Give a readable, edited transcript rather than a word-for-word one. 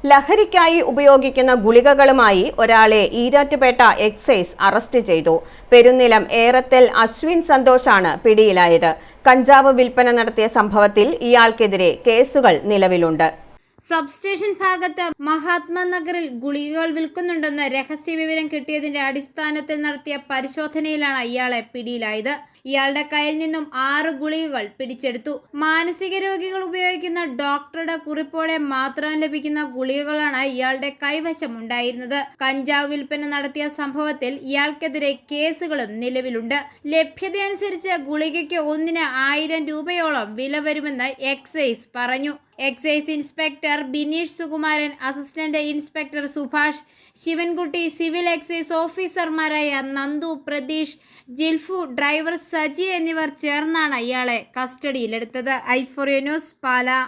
ലഹരിക്കായി ഉപയോഗിക്കുന്ന ഗുളികകളുമായി ഒരാളെ Erattupetta excise arrest ചെയ്തു. പെരുന്നിലം ഏറത്തിൽ അശ്വിൻ സന്തോഷാണ് പിടിയിലായത്. കഞ്ചാവ് വിൽപ്പന നടത്തിയ സംഭവത്തിൽ ഇയാൾക്കെതിരെ കേസുകൾ നിലവിലുണ്ട്. സബ്സ്റ്റേഷൻ ഭാഗത്ത് മഹാത്മാനഗറിൽ ഗുളികകൾ വിൽക്കുന്നുണ്ടെന്ന് രഹസ്യവിവരം കിട്ടിയതിന്റെ അടിസ്ഥാനത്തിൽ നടത്തിയ പരിശോധനയിലാണ് ഇയാളെ പിടിയിലായത്. ഇയാളുടെ കയ്യിൽ നിന്നും 6 ഗുളികകൾ പിടിച്ചെടുത്തു. മാനസിക രോഗികൾ ഉപയോഗിക്കുന്ന ഡോക്ടറുടെ കുറിപ്പോടെ മാത്രം ലഭിക്കുന്ന ഗുളികകളാണ് ഇയാളുടെ കൈവശം ഉണ്ടായിരുന്നത്. കഞ്ചാവ് വിൽപ്പന നടത്തിയ സംഭവത്തിൽ ഇയാൾക്കെതിരെ കേസുകളും നിലവിലുണ്ട്. ലഭ്യതയനുസരിച്ച് ഗുളികയ്ക്ക് ഒന്നിന് 1000 രൂപയോളം വില വരുമെന്ന് എക്സൈസ് പറഞ്ഞു. Excise inspector Bineesh Sukumaran, assistant inspector Subhash, Sivankutty, civil excise ഓഫീസർമാരായ നന്ദു, പ്രതീഷ്, ജിൽഫു, ഡ്രൈവർ സജി എന്നിവർ ചേർന്നാണ് ഇയാളെ കസ്റ്റഡിയിലെടുത്തത്. Euphoria news, Pala.